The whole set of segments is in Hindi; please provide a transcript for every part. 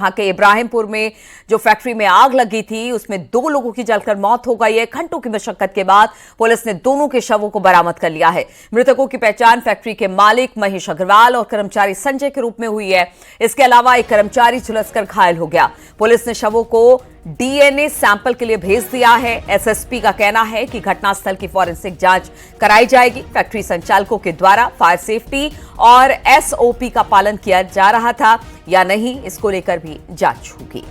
वहां के इब्राहिमपुर में जो फैक्ट्री में आग लगी थी उसमें 2 लोगों की जलकर मौत हो गई है। घंटों की मशक्कत के बाद पुलिस ने दोनों के शवों को बरामद कर लिया है। मृतकों की पहचान फैक्ट्री के मालिक महेश अग्रवाल और कर्मचारी संजय के रूप में हुई है। इसके अलावा एक कर्मचारी झुलसकर घायल हो गया। पुलिस ने शवों को डीएनए सैंपल के लिए भेज दिया है। एसएसपी का कहना है कि घटनास्थल की फॉरेंसिक जांच कराई जाएगी। फैक्ट्री संचालकों के द्वारा फायर सेफ्टी और एसओपी का पालन किया जा रहा था या नहीं, इसको लेकर भी जांच होगी।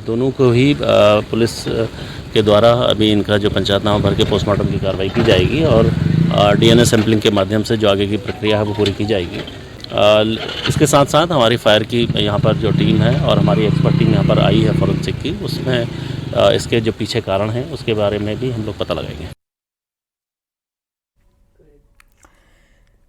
दोनों को ही पुलिस के द्वारा अभी इनका जो पंचायतनामा भर के पोस्टमार्टम की कार्रवाई की जाएगी और डीएनए सैंपलिंग के माध्यम से जो आगे की प्रक्रिया है वो पूरी की जाएगी। इसके साथ साथ हमारी फायर की यहाँ पर जो टीम है और हमारी एक्सपर्ट टीम यहाँ पर आई है फॉरेंसिक की, उसमें इसके जो पीछे कारण हैं उसके बारे में भी हम लोग पता लगाएंगे।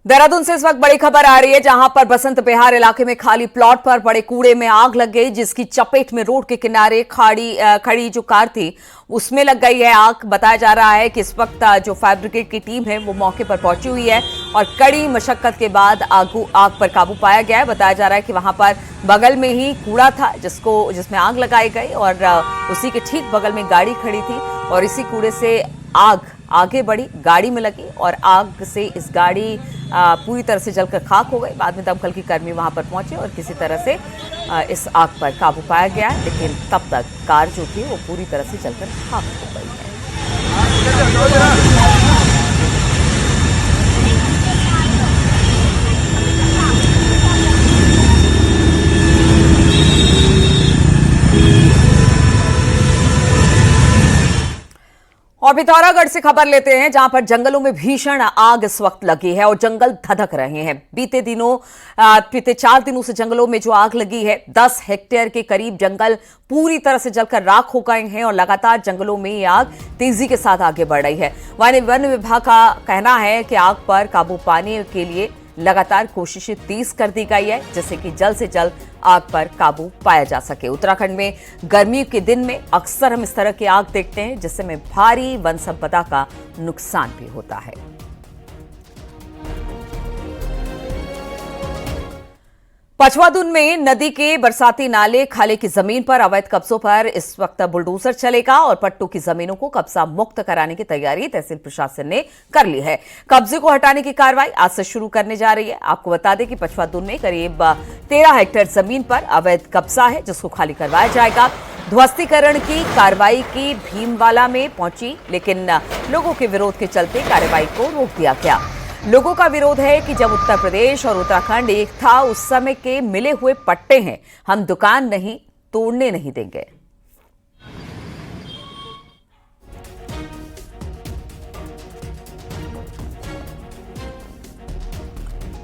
देहरादून से इस वक्त बड़ी खबर आ रही है, जहां पर बसंत बिहार इलाके में खाली प्लॉट पर बड़े कूड़े में आग लग गई, जिसकी चपेट में रोड के किनारे खड़ी जो कार थी उसमें लग गई है आग। बताया जा रहा है कि इस वक्त जो फायर ब्रिगेड की टीम है वो मौके पर पहुंची हुई है और कड़ी मशक्कत के बाद आग पर काबू पाया गया है। बताया जा रहा है कि वहां पर बगल में ही कूड़ा था जिसमें आग लगाई गई और उसी के ठीक बगल में गाड़ी खड़ी थी और इसी कूड़े से आग आगे बढ़ी, गाड़ी में लगी और आग से इस गाड़ी पूरी तरह से जलकर खाक हो गई। बाद में दमकल की कर्मी वहां पर पहुंचे और किसी तरह से इस आग पर काबू पाया गया, लेकिन तब तक कार जो थी वो पूरी तरह से जलकर खाक हो गई है। और पिथौरागढ़ से खबर लेते हैं, जहां पर जंगलों में भीषण आग इस वक्त लगी है और जंगल धधक रहे हैं। बीते 4 दिनों से जंगलों में जो आग लगी है, 10 हेक्टेयर के करीब जंगल पूरी तरह से जलकर राख हो गए हैं और लगातार जंगलों में ये आग तेजी के साथ आगे बढ़ रही है। वन विभाग का कहना है कि आग पर काबू पाने के लिए लगातार कोशिशें तेज कर दी गई है, जिससे कि जल्द से जल्द आग पर काबू पाया जा सके। उत्तराखंड में गर्मियों के दिन में अक्सर हम इस तरह की आग देखते हैं, जिससे में भारी वन संपदा का नुकसान भी होता है। पचवादुन में नदी के बरसाती नाले खाले की जमीन पर अवैध कब्जों पर इस वक्त बुलडोजर चलेगा और पट्टू की जमीनों को कब्जा मुक्त कराने की तैयारी तहसील प्रशासन ने कर ली है। कब्जे को हटाने की कार्रवाई आज से शुरू करने जा रही है। आपको बता दें कि पचवादुन में करीब 13 हेक्टेयर जमीन पर अवैध कब्जा है, जिसको खाली करवाया जाएगा। ध्वस्तीकरण की कार्रवाई की भीमवाला में पहुंची, लेकिन लोगों के विरोध के चलते कार्रवाई को रोक दिया गया। लोगों का विरोध है कि जब उत्तर प्रदेश और उत्तराखंड एक था, उस समय के मिले हुए पट्टे हैं, हम दुकान नहीं तोड़ने नहीं देंगे।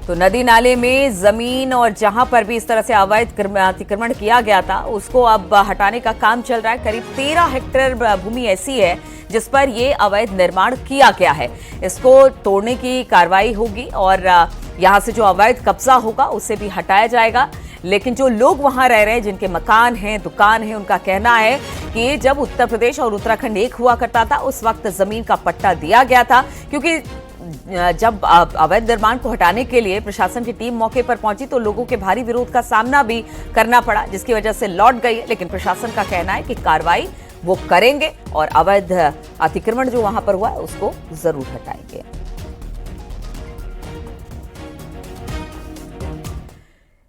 तो नदी नाले में जमीन और जहां पर भी इस तरह से अवैध अतिक्रमण किया गया था उसको अब हटाने का काम चल रहा है। करीब 13 हेक्टेयर भूमि ऐसी है जिस पर ये अवैध निर्माण किया गया है। इसको तोड़ने की कार्रवाई होगी और यहां से जो अवैध कब्जा होगा उसे भी हटाया जाएगा। लेकिन जो लोग वहां रह रहे हैं, जिनके मकान हैं, दुकान है, उनका कहना है कि जब उत्तर प्रदेश और उत्तराखंड एक हुआ करता था उस वक्त जमीन का पट्टा दिया गया था, क्योंकि जब अवैध निर्माण को हटाने के लिए प्रशासन की टीम मौके पर पहुंची तो लोगों के भारी विरोध का सामना भी करना पड़ा, जिसकी वजह से लौट गई है। लेकिन प्रशासन का कहना है कि कार्रवाई वो करेंगे और अवैध अतिक्रमण जो वहां पर हुआ है उसको जरूर हटाएंगे।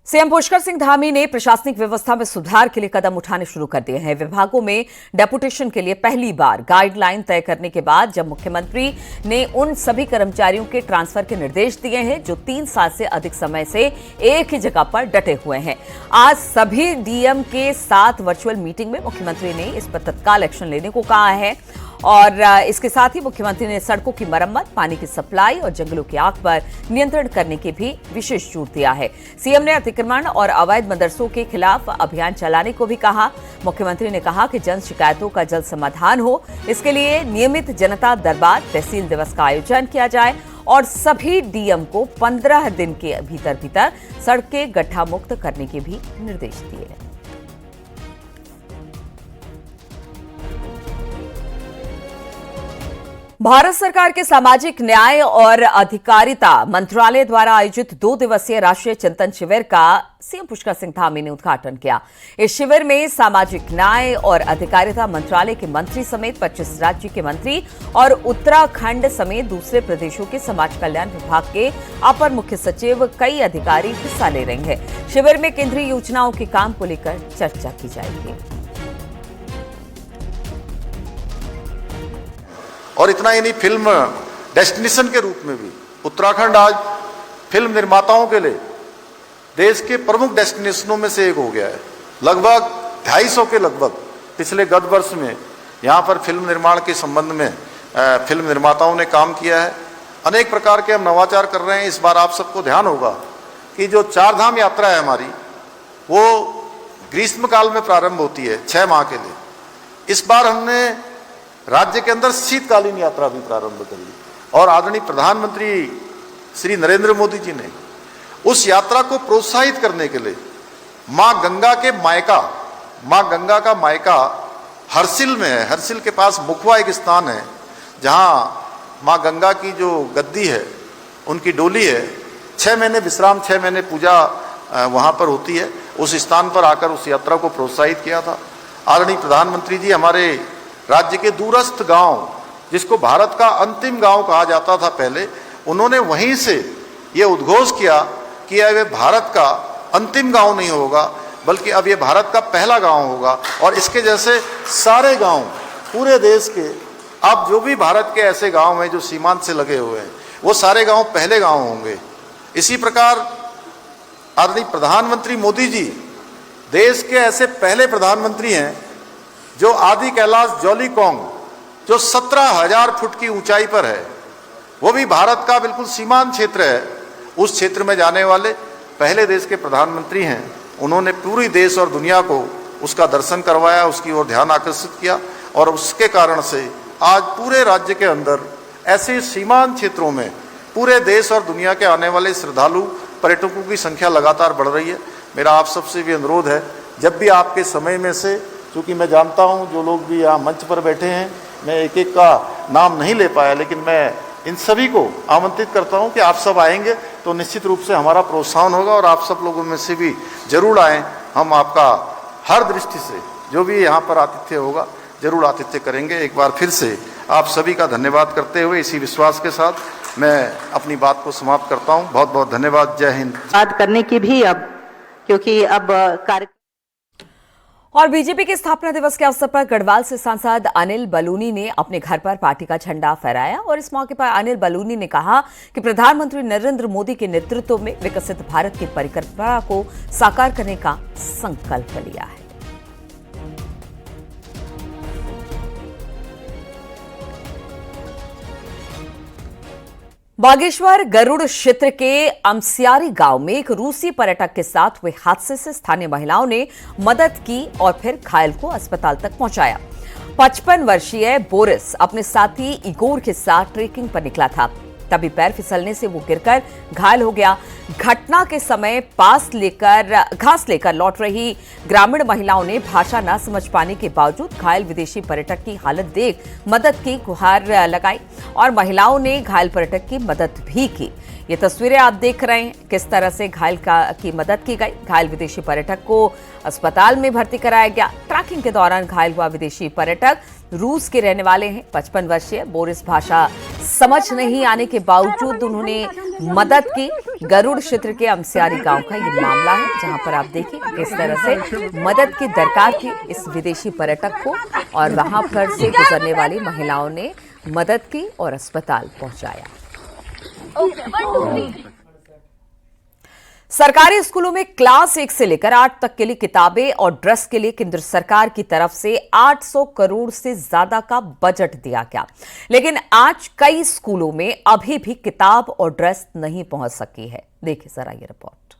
सीएम पुष्कर सिंह धामी ने प्रशासनिक व्यवस्था में सुधार के लिए कदम उठाने शुरू कर दिए हैं। विभागों में डेपुटेशन के लिए पहली बार गाइडलाइन तय करने के बाद जब मुख्यमंत्री ने उन सभी कर्मचारियों के ट्रांसफर के निर्देश दिए हैं जो 3 साल से अधिक समय से एक ही जगह पर डटे हुए हैं। आज सभी डीएम के साथ वर्चुअल मीटिंग में मुख्यमंत्री ने इस पर तत्काल एक्शन लेने को कहा है और इसके साथ ही मुख्यमंत्री ने सड़कों की मरम्मत, पानी की सप्लाई और जंगलों की आग पर नियंत्रण करने की भी विशेष जोर दिया है। सीएम ने अतिक्रमण और अवैध मदरसों के खिलाफ अभियान चलाने को भी कहा। मुख्यमंत्री ने कहा कि जन शिकायतों का जल्द समाधान हो, इसके लिए नियमित जनता दरबार, तहसील दिवस का आयोजन किया जाए और सभी डीएम को 15 दिन के भीतर सड़कें गड्ढा मुक्त करने के भी निर्देश दिए। भारत सरकार के सामाजिक न्याय और अधिकारिता मंत्रालय द्वारा आयोजित 2 दिवसीय राष्ट्रीय चिंतन शिविर का सीएम पुष्कर सिंह धामी ने उद्घाटन किया। इस शिविर में सामाजिक न्याय और अधिकारिता मंत्रालय के मंत्री समेत 25 राज्य के मंत्री और उत्तराखंड समेत दूसरे प्रदेशों के समाज कल्याण विभाग के अपर मुख्य सचिव कई अधिकारी हिस्सा ले रहे हैं। शिविर में केंद्रीय योजनाओं के काम को लेकर चर्चा की जाएगी। और इतना ही नहीं, फिल्म डेस्टिनेशन के रूप में भी उत्तराखंड आज फिल्म निर्माताओं के लिए देश के प्रमुख डेस्टिनेशनों में से एक हो गया है। लगभग 250 के लगभग पिछले गत वर्ष में यहाँ पर फिल्म निर्माण के संबंध में फिल्म निर्माताओं ने काम किया है। अनेक प्रकार के हम नवाचार कर रहे हैं। इस बार आप सबको ध्यान होगा कि जो 4 धाम यात्रा है हमारी, वो ग्रीष्म काल में प्रारंभ होती है 6 माह के लिए। इस बार हमने राज्य के अंदर शीतकालीन यात्रा भी प्रारंभ करी और आदरणीय प्रधानमंत्री श्री नरेंद्र मोदी जी ने उस यात्रा को प्रोत्साहित करने के लिए मां गंगा का मायका हरसिल में है। हरसिल के पास मुखवा एक स्थान है जहां मां गंगा की जो गद्दी है, उनकी डोली है। 6 महीने विश्राम, 6 महीने पूजा वहां पर होती है। उस स्थान पर आकर उस यात्रा को प्रोत्साहित किया था। आदरणीय प्रधानमंत्री जी हमारे राज्य के दूरस्थ गांव, जिसको भारत का अंतिम गांव कहा जाता था पहले, उन्होंने वहीं से ये उद्घोष किया कि यह भारत का अंतिम गांव नहीं होगा, बल्कि अब ये भारत का पहला गांव होगा। और इसके जैसे सारे गांव पूरे देश के, अब जो भी भारत के ऐसे गांव हैं जो सीमांत से लगे हुए हैं, वो सारे गांव पहले गांव होंगे। इसी प्रकार आदरणीय प्रधानमंत्री मोदी जी देश के ऐसे पहले प्रधानमंत्री हैं जो आदि कैलाश जौलीकोंग, जो 17,000 फुट की ऊंचाई पर है, वो भी भारत का बिल्कुल सीमांत क्षेत्र है, उस क्षेत्र में जाने वाले पहले देश के प्रधानमंत्री हैं। उन्होंने पूरी देश और दुनिया को उसका दर्शन करवाया, उसकी ओर ध्यान आकर्षित किया और उसके कारण से आज पूरे राज्य के अंदर ऐसे सीमांत क्षेत्रों में पूरे देश और दुनिया के आने वाले श्रद्धालु पर्यटकों की संख्या लगातार बढ़ रही है। मेरा आप सबसे भी अनुरोध है, जब भी आपके समय में से, क्योंकि मैं जानता हूं जो लोग भी यहाँ मंच पर बैठे हैं, मैं एक एक का नाम नहीं ले पाया, लेकिन मैं इन सभी को आमंत्रित करता हूं कि आप सब आएंगे तो निश्चित रूप से हमारा प्रोत्साहन होगा और आप सब लोगों में से भी जरूर आएँ। हम आपका हर दृष्टि से जो भी यहाँ पर आतिथ्य होगा जरूर आतिथ्य करेंगे। एक बार फिर से आप सभी का धन्यवाद करते हुए इसी विश्वास के साथ मैं अपनी बात को समाप्त करता हूँ। बहुत बहुत धन्यवाद। जय हिंद। बात करने की भी अब, क्योंकि अब कार्य। और बीजेपी के स्थापना दिवस के अवसर पर गढ़वाल से सांसद अनिल बलूनी ने अपने घर पर पार्टी का झंडा फहराया और इस मौके पर अनिल बलूनी ने कहा कि प्रधानमंत्री नरेंद्र मोदी के नेतृत्व में विकसित भारत की परिकल्पना को साकार करने का संकल्प लिया है। बागेश्वर गरुड़ क्षेत्र के अमसियारी गांव में एक रूसी पर्यटक के साथ हुए हादसे से स्थानीय महिलाओं ने मदद की और फिर घायल को अस्पताल तक पहुंचाया। 55 वर्षीय बोरिस अपने साथी इगोर के साथ ट्रेकिंग पर निकला था, तभी पैर फिसलने से वो गिरकर घायल हो गया। घटना के समय घास लेकर लौट रही ग्रामीण महिलाओं ने भाषा न समझ पाने के बावजूद घायल विदेशी पर्यटक की हालत देख मदद की गुहार लगाई और महिलाओं ने घायल पर्यटक की मदद भी की। ये तस्वीरें आप देख रहे हैं किस तरह से घायल की मदद की गई। घायल विदेशी पर्यटक को अस्पताल में भर्ती कराया गया। ट्रैकिंग के दौरान घायल हुआ विदेशी पर्यटक रूस के रहने वाले हैं। 55 वर्षीय बोरिस भाषा समझ नहीं आने के बावजूद उन्होंने मदद की। गरुड़ क्षेत्र के अमसियारी गांव का ये मामला है, जहां पर आप देखिए किस तरह से मदद की दरकार थी इस विदेशी पर्यटक को और वहां पर से गुजरने वाली महिलाओं ने मदद की और अस्पताल पहुंचाया। सरकारी स्कूलों में क्लास 1 से लेकर 8 तक के लिए किताबें और ड्रेस के लिए केंद्र सरकार की तरफ से 800 करोड़ से ज्यादा का बजट दिया गया, लेकिन आज कई स्कूलों में अभी भी किताब और ड्रेस नहीं पहुंच सकी है। देखिए जरा ये रिपोर्ट।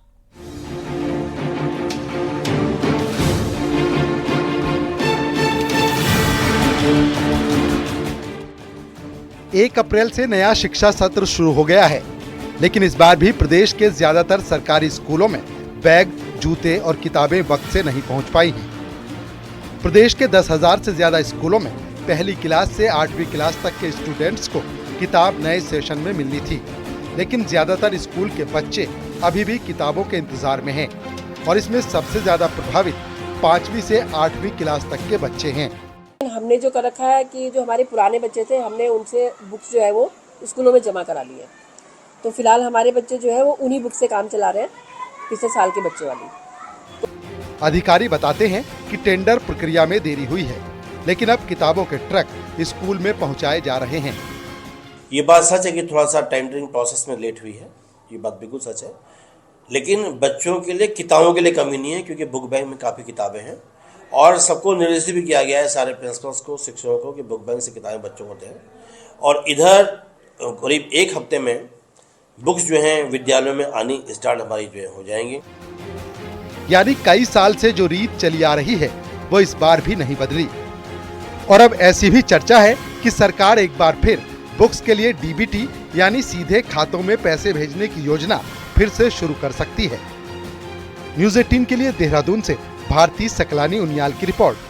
1 अप्रैल से नया शिक्षा सत्र शुरू हो गया है, लेकिन इस बार भी प्रदेश के ज्यादातर सरकारी स्कूलों में बैग, जूते और किताबें वक्त से नहीं पहुंच पाई हैं। प्रदेश के 10,000 से ज्यादा स्कूलों में पहली क्लास से 8वीं क्लास तक के स्टूडेंट्स को किताब नए सेशन में मिलनी थी, लेकिन ज्यादातर स्कूल के बच्चे अभी भी किताबों के इंतजार में हैं और इसमें सबसे ज्यादा प्रभावित 5वीं से 8वीं क्लास तक के बच्चे हैं। हमने जो कर रखा है कि जो हमारे पुराने बच्चे थे, हमने उनसे बुक्स जो है वो स्कूलों में जमा करा ली है। तो फिलहाल हमारे बच्चे जो है वो उन्हीं बुक से काम चला रहे हैं, पिछले साल के बच्चे वाली। अधिकारी बताते हैं कि टेंडर प्रक्रिया में देरी हुई है, लेकिन अब किताबों के ट्रक स्कूल में पहुंचाए जा रहे हैं। ये बात सच है कि थोड़ा सा टेंडरिंग प्रोसेस में लेट हुई है, ये बात बिल्कुल सच है, लेकिन बच्चों के लिए किताबों के लिए कमी नहीं है, क्योंकि बुक बैंक में काफ़ी किताबें हैं और सबको निर्देशित भी किया गया है, सारे प्रिंसिपल्स को, शिक्षकों को, कि बुक बैंक से किताबें बच्चों को दें। और इधर करीब एक हफ्ते में बुक्स जो हैं विद्यालयों में आनी स्टार्ट हमारी जो है हो जाएंगी। यानी कई साल से जो रीत चली आ रही है वो इस बार भी नहीं बदली और अब ऐसी भी चर्चा है कि सरकार एक बार फिर बुक्स के लिए डीबीटी यानी सीधे खातों में पैसे भेजने की योजना फिर से शुरू कर सकती है। न्यूज़ 18 के लिए देहरादून से भारती सकलानी उनियाल की रिपोर्ट।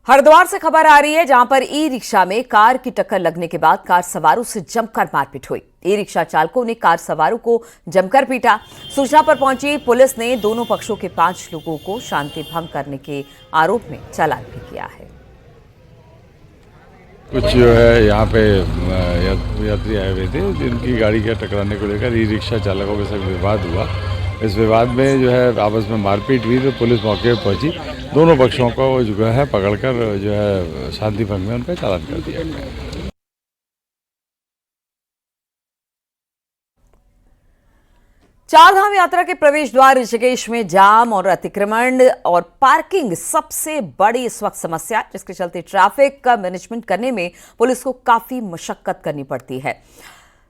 हरिद्वार से खबर आ रही है, जहां पर ई रिक्शा में कार की टक्कर लगने के बाद कार सवारों से जमकर मारपीट हुई। ई रिक्शा चालकों ने कार सवारों को जमकर पीटा। सूचना पर पहुंची पुलिस ने दोनों पक्षों के 5 लोगों को शांति भंग करने के आरोप में चालान भी किया है। कुछ जो है यहाँ पे यात्री आए हुए थे, जिनकी गाड़ी का टकराने को लेकर ई रिक्शा चालकों के साथ विवाद हुआ। इस विवाद में जो है आपस में मारपीट हुई, तो पुलिस मौके पर पहुंची, दोनों पक्षों को जो है पकड़कर जो है शांति भंग में उनका चालान कर दिया गया। चारधाम यात्रा के प्रवेश द्वार ऋषिकेश में जाम और अतिक्रमण और पार्किंग सबसे बड़ी इस वक्त समस्या, जिसके चलते ट्रैफिक का मैनेजमेंट करने में पुलिस को काफी मशक्कत करनी पड़ती है।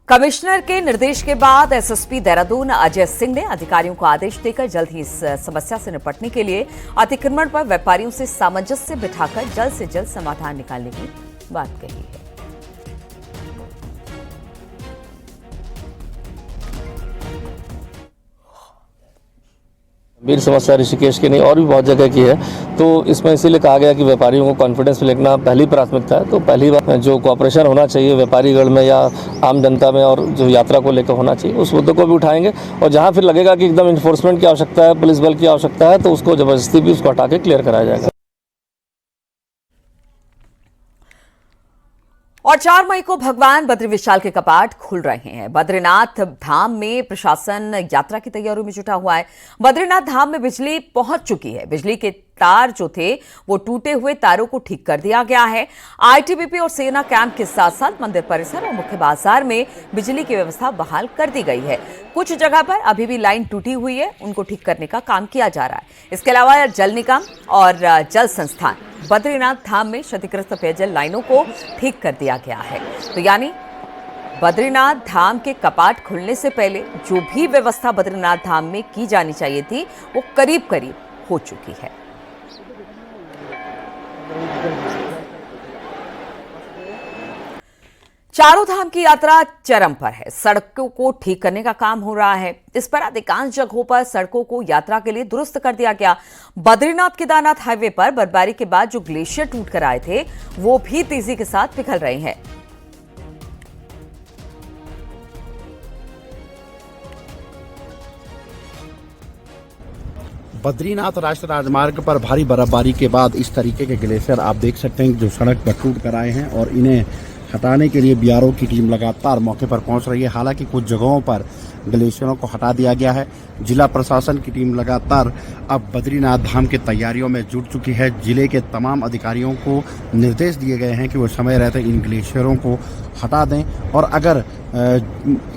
कमिश्नर के निर्देश के बाद एसएसपी देहरादून अजय सिंह ने अधिकारियों को आदेश देकर जल्द ही इस समस्या से निपटने के लिए अतिक्रमण पर व्यापारियों से सामंजस्य बिठाकर जल्द से जल्द समाधान निकालने की बात कही है। गंभीर समस्या ऋषिकेश की नहीं और भी बहुत जगह की है, तो इसमें इसीलिए कहा गया कि व्यापारियों को कॉन्फिडेंस में लेना पहली प्राथमिकता है। तो पहली बात जो कोऑपरेशन होना चाहिए व्यापारीगण में या आम जनता में और जो यात्रा को लेकर होना चाहिए, उस मुद्दों को भी उठाएंगे। और जहां फिर लगेगा कि एकदम इन्फोर्समेंट की आवश्यकता है, पुलिस बल की आवश्यकता है, तो उसको जबरदस्ती भी उसको हटा के क्लियर कराया जाएगा। और 4 मई को भगवान बद्री विशाल के कपाट खुल रहे हैं। बद्रीनाथ धाम में प्रशासन यात्रा की तैयारियों में जुटा हुआ है। बद्रीनाथ धाम में बिजली पहुंच चुकी है। बिजली के तार जो थे वो टूटे हुए तारों को ठीक कर दिया गया है। आईटीबीपी और सेना कैंप के साथ साथ मंदिर परिसर और मुख्य बाजार में बिजली की व्यवस्था बहाल कर दी गई है। कुछ जगह पर अभी भी लाइन टूटी हुई है, उनको ठीक करने का काम किया जा रहा है। इसके अलावा जल निगम और जल संस्थान बद्रीनाथ धाम में क्षतिग्रस्त पेयजल लाइनों को ठीक कर दिया गया है। तो यानी बद्रीनाथ धाम के कपाट खुलने से पहले जो भी व्यवस्था बद्रीनाथ धाम में की जानी चाहिए थी वो करीब करीब हो चुकी है। चारों धाम की यात्रा चरम पर है। सड़कों को ठीक करने का काम हो रहा है। इस पर अधिकांश जगहों पर सड़कों को यात्रा के लिए दुरुस्त कर दिया गया। बद्रीनाथ केदारनाथ हाईवे पर बर्फबारी के बाद जो ग्लेशियर टूट कर आए थे वो भी तेजी के साथ पिघल रहे हैं। बद्रीनाथ राष्ट्रीय राजमार्ग पर भारी बर्फबारी के बाद इस तरीके के ग्लेशियर आप देख सकते हैं जो सड़क पर टूट कर आए हैं और इन्हें हटाने के लिए बीआरओ की टीम लगातार मौके पर पहुंच रही है। हालांकि कुछ जगहों पर ग्लेशियरों को हटा दिया गया है। जिला प्रशासन की टीम लगातार अब बद्रीनाथ धाम की तैयारियों में जुट चुकी है। जिले के तमाम अधिकारियों को निर्देश दिए गए हैं कि वो समय रहते इन ग्लेशियरों को हटा दें और अगर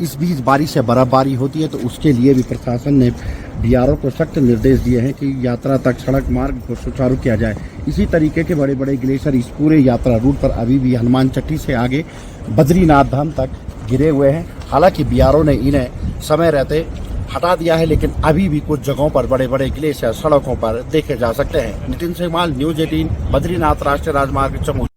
इस बीच बारिश से बर्फबारी होती है तो उसके लिए भी प्रशासन ने बीआरओ को सख्त निर्देश दिए हैं कि यात्रा तक सड़क मार्ग को सुचारू किया जाए। इसी तरीके के बड़े बड़े ग्लेशियर इस पूरे यात्रा रूट पर अभी भी हनुमान चट्टी से आगे बद्रीनाथ धाम तक गिरे हुए हैं। हालांकि बीआरओ ने इन्हें समय रहते हटा दिया है, लेकिन अभी भी कुछ जगहों पर बड़े बड़े ग्लेशियर सड़कों पर देखे जा सकते हैं। नितिन सेमाल, न्यूज 18, बद्रीनाथ राष्ट्रीय राजमार्ग चमोली।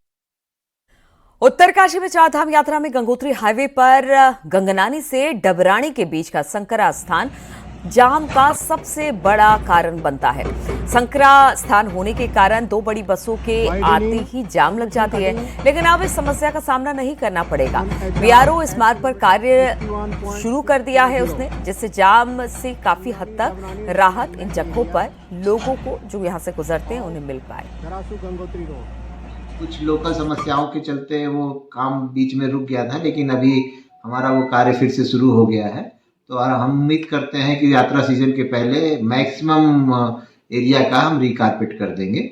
उत्तरकाशी में चारधाम यात्रा में गंगोत्री हाईवे पर गंगनानी से डबरानी के बीच का संकरा स्थान जाम का सबसे बड़ा कारण बनता है। संकरा स्थान होने के कारण 2 बड़ी बसों के आते ही जाम लग जाती है, लेकिन अब इस समस्या का सामना नहीं करना पड़ेगा। बीआरओ इस मार्ग पर कार्य शुरू कर दिया है उसने, जिससे जाम से काफी हद तक राहत इन जगहों पर लोगों को जो यहाँ से गुजरते हैं उन्हें मिल पाए। कुछ लोकल समस्याओं के चलते वो काम बीच में रुक गया था, लेकिन अभी हमारा वो कार्य फिर से शुरू हो गया है। तो और हम उम्मीद करते हैं कि यात्रा सीजन के पहले मैक्सिमम एरिया का हम रिकारपेट कर देंगे।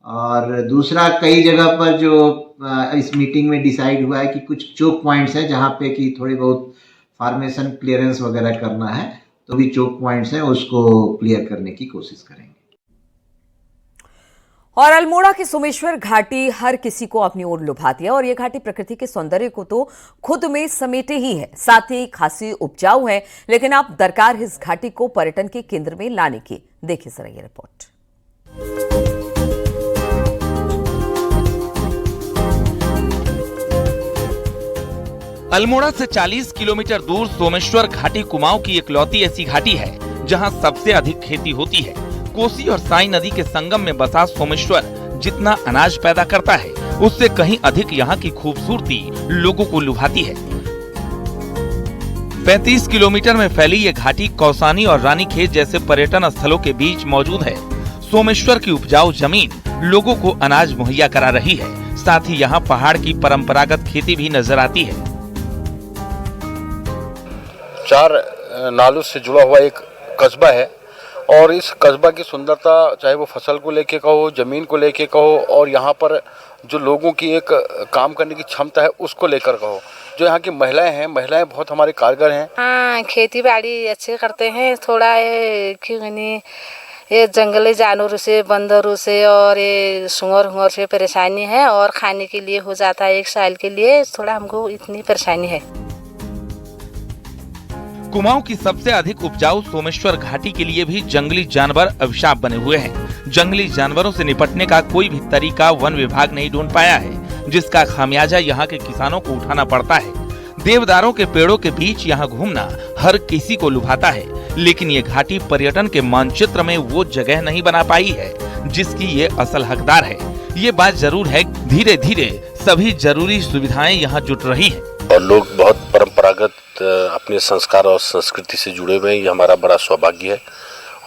और दूसरा, कई जगह पर जो इस मीटिंग में डिसाइड हुआ है कि कुछ चोक पॉइंट्स हैं जहाँ पे कि थोड़ी बहुत फार्मेशन क्लियरेंस वगैरह करना है, तो भी चोक पॉइंट्स हैं उसको क्लियर करने की कोशिश करेंगे। और अल्मोड़ा की सोमेश्वर घाटी हर किसी को अपनी ओर लुभाती है और ये घाटी प्रकृति के सौंदर्य को तो खुद में समेटे ही है, साथ ही खासी उपजाऊ है। लेकिन अब दरकार है इस घाटी को पर्यटन के केंद्र में लाने की। देखिए जरा ये रिपोर्ट। अल्मोड़ा से 40 किलोमीटर दूर सोमेश्वर घाटी कुमाऊं की इकलौती ऐसी घाटी है जहां सबसे अधिक खेती होती है। कोसी और साई नदी के संगम में बसा सोमेश्वर जितना अनाज पैदा करता है, उससे कहीं अधिक यहाँ की खूबसूरती लोगों को लुभाती है। 35 किलोमीटर में फैली ये घाटी कौसानी और रानीखेत जैसे पर्यटन स्थलों के बीच मौजूद है। सोमेश्वर की उपजाऊ जमीन लोगों को अनाज मुहैया करा रही है, साथ ही यहाँ पहाड़ की परंपरागत खेती भी नजर आती है। 4 नालों से जुड़ा हुआ एक कस्बा है और इस कस्बा की सुंदरता, चाहे वो फसल को लेके कहो, जमीन को लेके कहो, और यहाँ पर जो लोगों की एक काम करने की क्षमता है उसको लेकर कहो, जो यहाँ की महिलाएं हैं, महिलाएं बहुत हमारे कारगर हैं। हाँ, खेती बाड़ी अच्छे करते हैं। थोड़ा ये जंगली जानवरों से, बंदरों से और ये सुअर से परेशानी है, और खाने के लिए हो जाता है 1 साल के लिए, थोड़ा हमको इतनी परेशानी है। कुमाऊं की सबसे अधिक उपजाऊ सोमेश्वर घाटी के लिए भी जंगली जानवर अभिशाप बने हुए हैं। जंगली जानवरों से निपटने का कोई भी तरीका वन विभाग नहीं ढूंढ पाया है, जिसका खामियाजा यहाँ के किसानों को उठाना पड़ता है। देवदारों के पेड़ों के बीच यहाँ घूमना हर किसी को लुभाता है, लेकिन ये घाटी पर्यटन के मानचित्र में वो जगह नहीं बना पाई है जिसकी ये असल हकदार है। ये बात जरूर है, धीरे धीरे सभी जरूरी सुविधाएं यहाँ जुट रही हैं। और लोग बहुत परंपरागत अपने संस्कार और संस्कृति से जुड़े हुए हैं, ये हमारा बड़ा सौभाग्य है।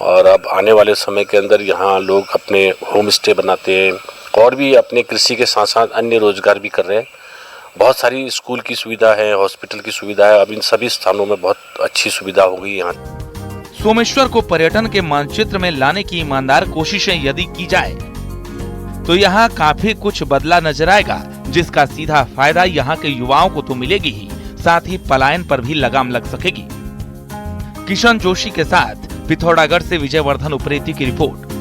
और अब आने वाले समय के अंदर यहाँ लोग अपने होम स्टे बनाते हैं और भी अपने कृषि के साथ साथ अन्य रोजगार भी कर रहे हैं। बहुत सारी स्कूल की सुविधा है, हॉस्पिटल की सुविधा है, अब इन सभी स्थानों में बहुत अच्छी सुविधा हो गई यहाँ। सोमेश्वर को पर्यटन के मानचित्र में लाने की ईमानदार कोशिशें यदि की जाए तो यहाँ काफी कुछ बदला नजर आएगा, जिसका सीधा फायदा यहाँ के युवाओं को तो मिलेगी ही, साथ ही पलायन पर भी लगाम लग सकेगी। किशन जोशी के साथ पिथौरागढ़ से विजयवर्धन उप्रेती की रिपोर्ट।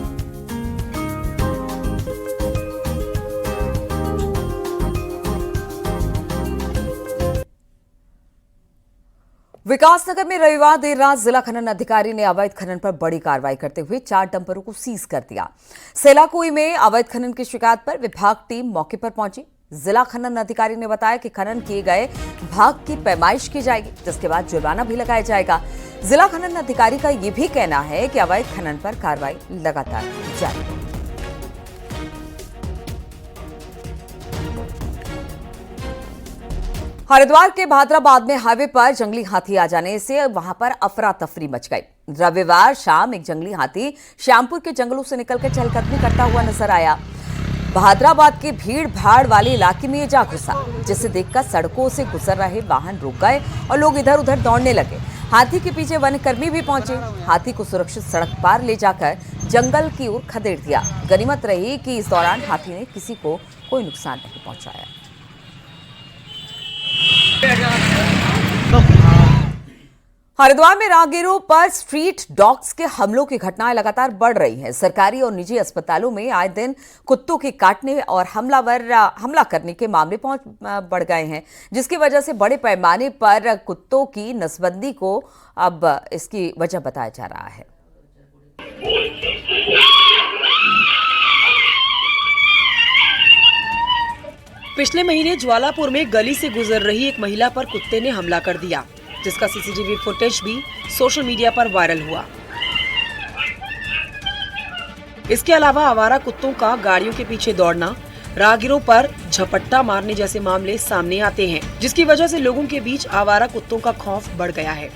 विकासनगर में रविवार देर रात जिला खनन अधिकारी ने अवैध खनन पर बड़ी कार्रवाई करते हुए 4 डंपरों को सीज कर दिया। सेलाकुई में अवैध खनन की शिकायत पर विभाग टीम मौके पर पहुंची। जिला खनन अधिकारी ने बताया कि खनन किए गए भाग की पैमाइश की जाएगी, जिसके बाद जुर्माना भी लगाया जाएगा। जिला खनन अधिकारी का यह भी कहना है कि अवैध खनन पर कार्रवाई लगातार जारी है। हरिद्वार के भादराबाद में हाईवे पर जंगली हाथी आ जाने से वहां पर अफरा तफरी मच गई। रविवार शाम एक जंगली हाथी श्यामपुर के जंगलों से निकलकर चहलकदमी करता हुआ नजर आया। भादराबाद के भीड़ भाड़ वाले इलाके में जा घुसा, जिसे देखकर सड़कों से गुजर रहे वाहन रुक गए और लोग इधर उधर दौड़ने लगे। हाथी के पीछे वनकर्मी भी पहुंचे। हाथी को सुरक्षित सड़क पार ले जाकर जंगल की ओर खदेड़ दिया। गनीमत रही कि इस दौरान हाथी ने किसी को कोई नुकसान नहीं पहुंचाया। हरिद्वार में राहगीरों पर स्ट्रीट डॉग्स के हमलों की घटनाएं लगातार बढ़ रही हैं। सरकारी और निजी अस्पतालों में आए दिन कुत्तों के काटने और हमला करने के मामले बढ़ गए हैं, जिसकी वजह से बड़े पैमाने पर कुत्तों की नसबंदी को अब इसकी वजह बताया जा रहा है। पिछले महीने ज्वालापुर में गली से गुजर रही एक महिला पर कुत्ते ने हमला कर दिया। जिसका सीसीटीवी फुटेज भी सोशल मीडिया पर वायरल हुआ। इसके अलावा आवारा कुत्तों का गाड़ियों के पीछे दौड़ना, राहगीरों पर झपट्टा मारने जैसे मामले सामने आते हैं, जिसकी वजह से लोगों के बीच आवारा कुत्तों का खौफ बढ़ गया है।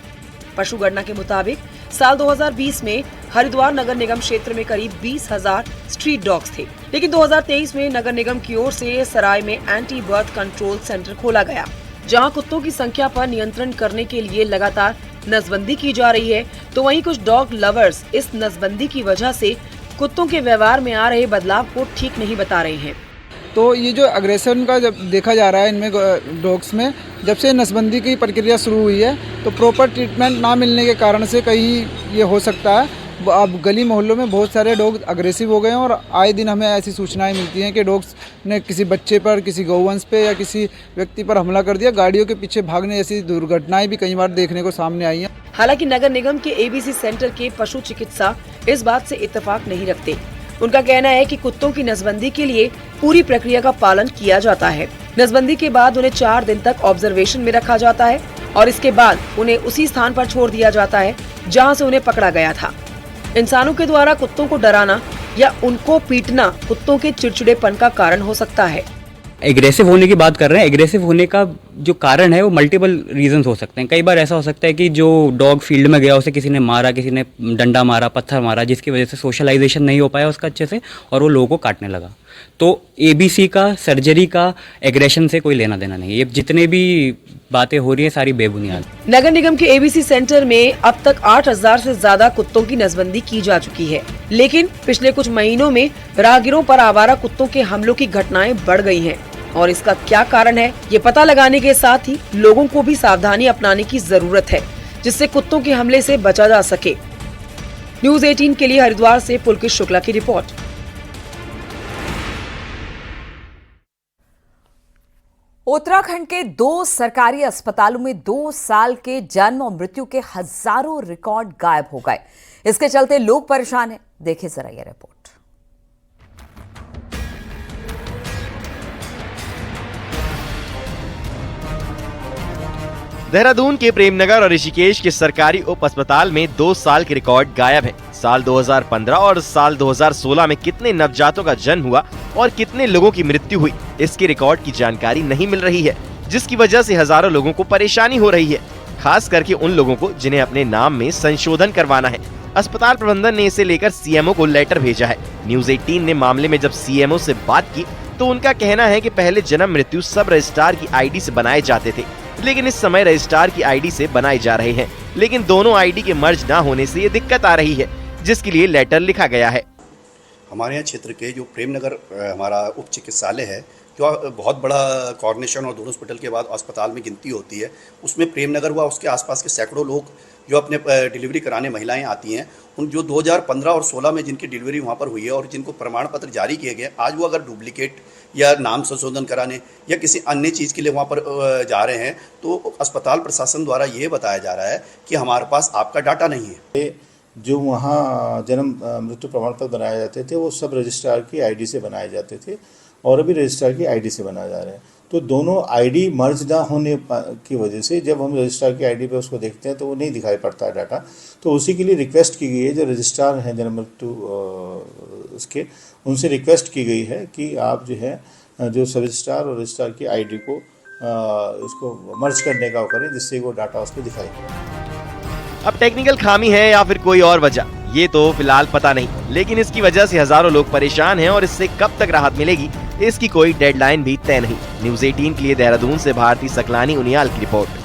पशु गणना के मुताबिक साल 2020 में हरिद्वार नगर निगम क्षेत्र में करीब 20,000 स्ट्रीट डॉग्स थे, लेकिन 2023 में नगर निगम की ओर से सराय में एंटी बर्थ कंट्रोल सेंटर खोला गया, जहां कुत्तों की संख्या पर नियंत्रण करने के लिए लगातार नसबंदी की जा रही है। तो वहीं कुछ डॉग लवर्स इस नसबंदी की वजह से कुत्तों के व्यवहार में आ रहे बदलाव को ठीक नहीं बता रहे हैं। तो ये जो अग्रेशन का जब देखा जा रहा है इनमें डॉग्स में, जब से नसबंदी की प्रक्रिया शुरू हुई है तो प्रॉपर ट्रीटमेंट ना मिलने के कारण से कहीं ये हो सकता है। अब गली मोहल्लों में बहुत सारे डॉग अग्रेसिव हो गए हैं और आए दिन हमें ऐसी सूचनाएं मिलती हैं कि डॉग्स ने किसी बच्चे पर, किसी गौवंश पे या किसी व्यक्ति पर हमला कर दिया। गाड़ियों के पीछे भागने जैसी दुर्घटनाएं भी कई बार देखने को सामने आई हैं। हालांकि नगर निगम के एबीसी सेंटर के पशु चिकित्सा इस बात से इत्तेफाक नहीं रखते। उनका कहना है कि कुत्तों की नसबंदी के लिए पूरी प्रक्रिया का पालन किया जाता है। नसबंदी के बाद उन्हें 4 दिन तक ऑब्जर्वेशन में रखा जाता है और इसके बाद उन्हें उसी स्थान पर छोड़ दिया जाता है जहां से उन्हें पकड़ा गया था। इंसानों के द्वारा कुत्तों को डराना या उनको पीटना कुत्तों के चिड़चिड़ेपन का कारण हो सकता है। एग्रेसिव होने की बात कर रहे हैं। एग्रेसिव होने का जो कारण है वो मल्टीपल रीजंस हो सकते हैं। कई बार ऐसा हो सकता है कि जो डॉग फील्ड में गया उसे किसी ने मारा, किसी ने डंडा मारा, पत्थर मारा, जिसकी वजह से सोशलाइजेशन नहीं हो पाया उसका अच्छे से और वो लोगों को काटने लगा। तो एबीसी का, सर्जरी का, एग्रेशन से कोई लेना देना नहीं है। ये जितने भी बातें हो रही है सारी बेबुनियाद। नगर निगम के एबीसी सेंटर में अब तक 8,000 से ज्यादा कुत्तों की नसबंदी की जा चुकी है, लेकिन पिछले कुछ महीनों में राहगीरों पर आवारा कुत्तों के हमलों की घटनाएं बढ़ गई हैं और इसका क्या कारण है ये पता लगाने के साथ ही लोगों को भी सावधानी अपनाने की जरूरत है, जिससे कुत्तों के हमले से बचा जा सके। न्यूज़ 18 के लिए हरिद्वार से पुलकित शुक्ला की रिपोर्ट। उत्तराखंड के 2 सरकारी अस्पतालों में 2 साल के जन्म और मृत्यु के हजारों रिकॉर्ड गायब हो गए। इसके चलते लोग परेशान हैं। देखिए जरा यह रिपोर्ट। देहरादून के प्रेमनगर और ऋषिकेश के सरकारी उप अस्पताल में 2 साल के रिकॉर्ड गायब है। साल 2015 और साल 2016 में कितने नवजातों का जन्म हुआ और कितने लोगों की मृत्यु हुई, इसके रिकॉर्ड की जानकारी नहीं मिल रही है, जिसकी वजह से हजारों लोगों को परेशानी हो रही है, खास करके उन लोगों को जिन्हें अपने नाम में संशोधन करवाना है। अस्पताल प्रबंधन ने इसे लेकर सीएमओ को लेटर भेजा है। न्यूज़ 18 ने मामले में जब सीएमओ से बात की तो उनका कहना है कि पहले जन्म मृत्यु सब रजिस्ट्रार की आईडी से बनाए जाते थे, लेकिन इस समय रजिस्ट्रार की आईडी से बनाए जा रहे हैं, लेकिन दोनों आईडी के मर्ज ना होने से ये दिक्कत आ रही है, जिसके लिए लेटर लिखा गया है। हमारे यहाँ क्षेत्र के जो प्रेमनगर हमारा उप चिकित्सालय है, जो बहुत बड़ा कॉर्पोरेशन और दोनों हॉस्पिटल के बाद अस्पताल में गिनती होती है, उसमें प्रेमनगर हुआ, उसके आसपास के सैकड़ों लोग जो अपने डिलीवरी कराने महिलाएं आती हैं, उन जो 2015 और 16 में जिनकी डिलीवरी वहाँ पर हुई है और जिनको प्रमाण पत्र जारी किए गए, आज वो अगर डुप्लीकेट या नाम संशोधन कराने या किसी अन्य चीज़ के लिए वहाँ पर जा रहे हैं, तो अस्पताल प्रशासन द्वारा ये बताया जा रहा है कि हमारे पास आपका डाटा नहीं है। जो वहाँ जन्म मृत्यु प्रमाण पत्र बनाए जाते थे वो सब रजिस्ट्रार की आईडी से बनाए जाते थे और अभी रजिस्ट्रार की आईडी से बनाए जा रहे हैं। तो दोनों आईडी मर्ज ना होने की वजह से जब हम रजिस्ट्रार की आईडी पे उसको देखते हैं तो वो नहीं दिखाई पड़ता है डाटा। तो उसी के लिए रिक्वेस्ट की गई है, जो रजिस्ट्रार हैं जन्म मृत्यु उसके, उनसे रिक्वेस्ट की गई है कि आप जो है जो सब रजिस्ट्रार और रजिस्ट्रार की आईडी को इसको मर्ज करने का करें, जिससे वो डाटा उस पर दिखाई। अब टेक्निकल खामी है या फिर कोई और वजह, ये तो फिलहाल पता नहीं, लेकिन इसकी वजह से हजारों लोग परेशान हैं और इससे कब तक राहत मिलेगी इसकी कोई डेडलाइन भी तय नहीं। न्यूज़ 18 के लिए देहरादून से भारती सकलानी उनियाल की रिपोर्ट।